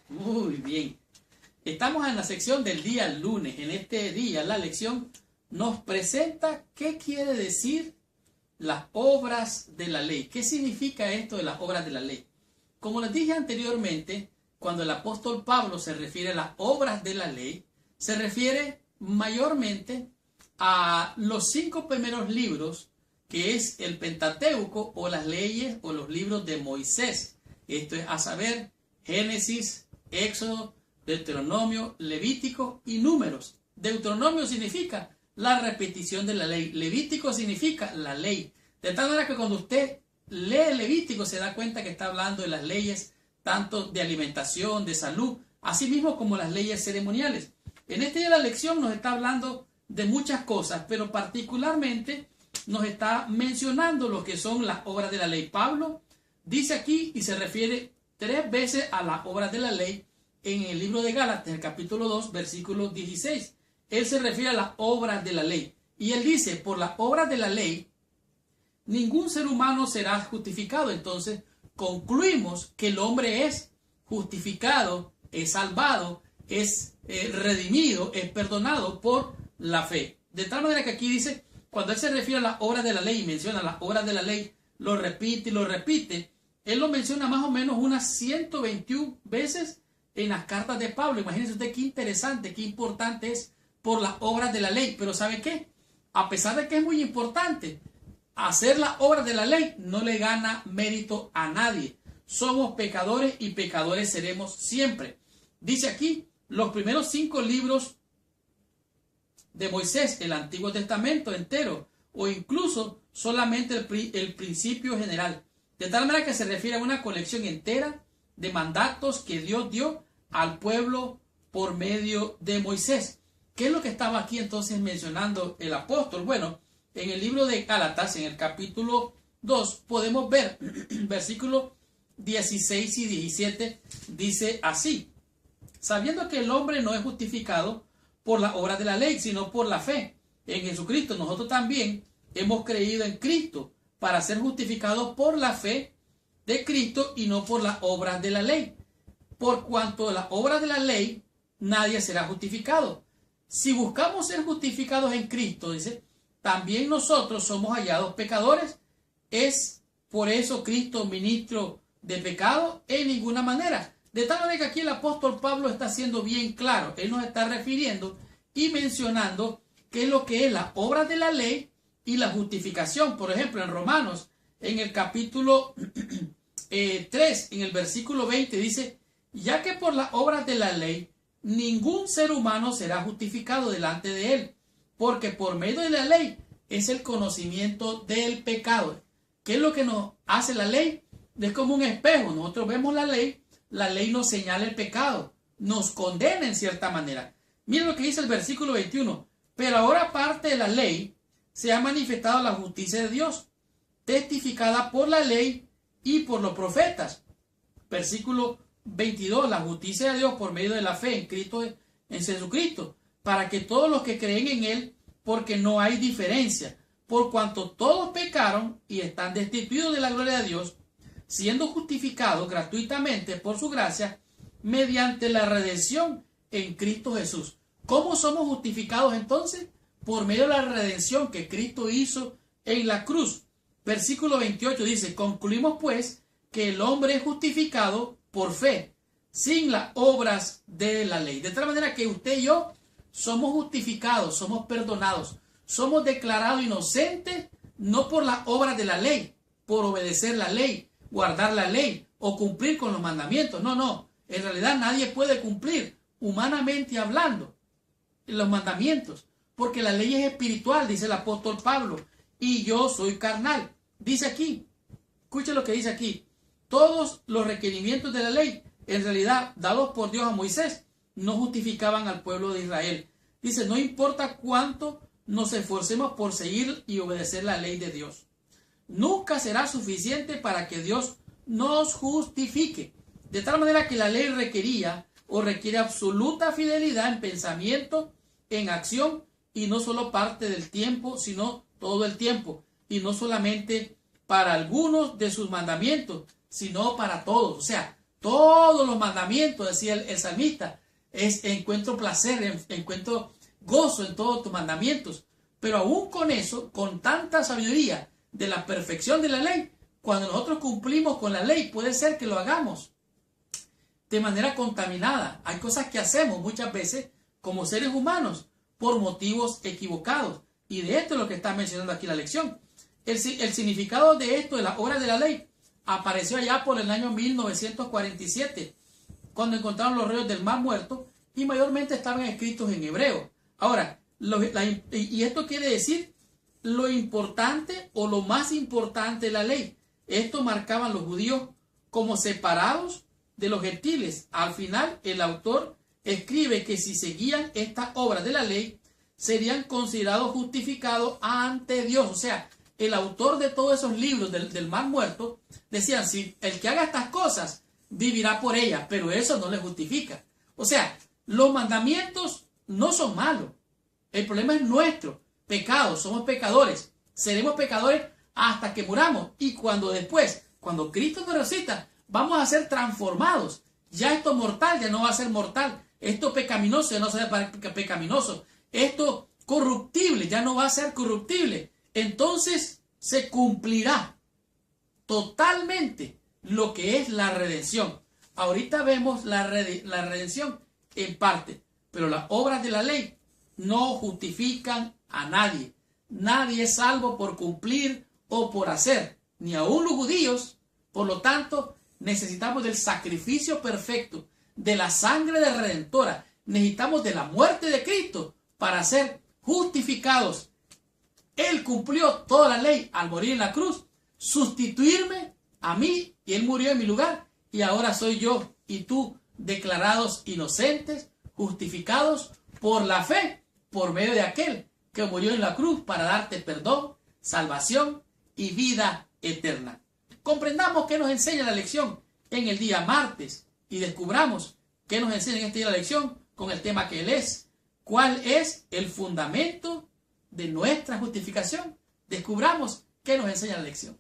Muy bien. Estamos en la sección del día lunes. En este día la lección nos presenta qué quiere decir las obras de la ley. ¿Qué significa esto de las obras de la ley? Como les dije anteriormente, cuando el apóstol Pablo se refiere a las obras de la ley, se refiere mayormente a los 5 primeros libros, que es el Pentateuco o las leyes o los libros de Moisés. Esto es a saber, Génesis, Éxodo, Deuteronomio, Levítico y Números. Deuteronomio significa la repetición de la ley. Levítico significa la ley. De tal manera que cuando usted lee Levítico se da cuenta que está hablando de las leyes tanto de alimentación, de salud, así mismo como las leyes ceremoniales. En este día la lección nos está hablando de muchas cosas, pero particularmente nos está mencionando lo que son las obras de la ley. Pablo dice aquí y se refiere 3 veces a las obras de la ley en el libro de Gálatas, en el capítulo 2, versículo 16. Él se refiere a las obras de la ley. Y él dice, por las obras de la ley, ningún ser humano será justificado. Entonces, concluimos que el hombre es justificado, es salvado, es redimido, es perdonado por la fe. De tal manera que aquí dice, cuando él se refiere a las obras de la ley y menciona las obras de la ley, lo repite y lo repite. Él lo menciona más o menos unas 121 veces en las cartas de Pablo. Imagínense usted qué interesante, qué importante es por las obras de la ley. Pero ¿sabe qué? A pesar de que es muy importante, hacer las obras de la ley no le gana mérito a nadie. Somos pecadores y pecadores seremos siempre. Dice aquí, los primeros 5 libros de Moisés, el Antiguo Testamento entero, o incluso solamente el principio general. De tal manera que se refiere a una colección entera de mandatos que Dios dio al pueblo por medio de Moisés. ¿Qué es lo que estaba aquí entonces mencionando el apóstol? Bueno, en el libro de Gálatas, en el capítulo 2, podemos ver versículos 16 y 17, dice así: sabiendo que el hombre no es justificado por las obras de la ley, sino por la fe en Jesucristo. Nosotros también hemos creído en Cristo para ser justificados por la fe de Cristo y no por las obras de la ley. Por cuanto las obras de la ley, nadie será justificado. Si buscamos ser justificados en Cristo, dice, también nosotros somos hallados pecadores. ¿Es por eso Cristo ministro de pecado? En ninguna manera. De tal manera que aquí el apóstol Pablo está siendo bien claro. Él nos está refiriendo y mencionando qué es lo que es la obra de la ley y la justificación. Por ejemplo, en Romanos, en el capítulo 3, en el versículo 20, dice, ya que por las obras de la ley, ningún ser humano será justificado delante de él, porque por medio de la ley es el conocimiento del pecado. ¿Qué es lo que nos hace la ley? Es como un espejo. Nosotros vemos la ley nos señala el pecado, nos condena en cierta manera. Miren lo que dice el versículo 21. Pero ahora, aparte de la ley, se ha manifestado la justicia de Dios, testificada por la ley y por los profetas. Versículo 22. La justicia de Dios por medio de la fe en Cristo, en Jesucristo, para que todos los que creen en Él, porque no hay diferencia, por cuanto todos pecaron y están destituidos de la gloria de Dios, siendo justificados gratuitamente por su gracia, mediante la redención en Cristo Jesús. ¿Cómo somos justificados entonces? Por medio de la redención que Cristo hizo en la cruz. Versículo 28 dice, concluimos pues que el hombre es justificado por fe, sin las obras de la ley. De tal manera que usted y yo somos justificados, somos perdonados, somos declarados inocentes, no por las obras de la ley, por obedecer la ley, guardar la ley o cumplir con los mandamientos. No. En realidad nadie puede cumplir, humanamente hablando, los mandamientos, porque la ley es espiritual, dice el apóstol Pablo, y yo soy carnal. Dice aquí, escuche lo que dice aquí, todos los requerimientos de la ley, en realidad dados por Dios a Moisés, no justificaban al pueblo de Israel. Dice, no importa cuánto nos esforcemos por seguir y obedecer la ley de Dios, nunca será suficiente para que Dios nos justifique. De tal manera que la ley requería o requiere absoluta fidelidad en pensamiento, en acción, y no solo parte del tiempo, sino todo el tiempo. Y no solamente para algunos de sus mandamientos, sino para todos. O sea, todos los mandamientos, decía el salmista, encuentro placer, encuentro gozo en todos tus mandamientos. Pero aún con eso, con tanta sabiduría de la perfección de la ley, cuando nosotros cumplimos con la ley, puede ser que lo hagamos de manera contaminada. Hay cosas que hacemos muchas veces como seres humanos por motivos equivocados. Y de esto es lo que está mencionando aquí la lección. El significado de esto, de las obras de la ley, apareció allá por el año 1947, cuando encontraron los ríos del Mar Muerto, y mayormente estaban escritos en hebreo. Ahora, y esto quiere decir lo importante o lo más importante de la ley. Esto marcaban los judíos como separados de los gentiles. Al final, el autor escribe que si seguían estas obras de la ley, serían considerados justificados ante Dios. O sea, el autor de todos esos libros del Mar Muerto decían, si el que haga estas cosas vivirá por ellas, pero eso no le justifica. O sea, los mandamientos no son malos. El problema es nuestro pecado. Somos pecadores. Seremos pecadores hasta que muramos. Y cuando Cristo nos resucita, vamos a ser transformados. Ya esto mortal ya no va a ser mortal. Esto pecaminoso ya no será pecaminoso. Esto corruptible ya no va a ser corruptible. Entonces se cumplirá totalmente lo que es la redención. Ahorita vemos la redención en parte, pero las obras de la ley no justifican a nadie. Nadie es salvo por cumplir o por hacer, ni aun los judíos. Por lo tanto, necesitamos del sacrificio perfecto, de la sangre de redentora. Necesitamos de la muerte de Cristo para ser justificados. Él cumplió toda la ley al morir en la cruz, sustituirme a mí, y Él murió en mi lugar, y ahora soy yo y tú declarados inocentes, justificados por la fe, por medio de aquel que murió en la cruz para darte perdón, salvación y vida eterna. Comprendamos qué nos enseña la lección en el día martes y descubramos qué nos enseña en este día la lección con el tema que Él es. ¿Cuál es el fundamento de nuestra justificación? Descubramos qué nos enseña la lección.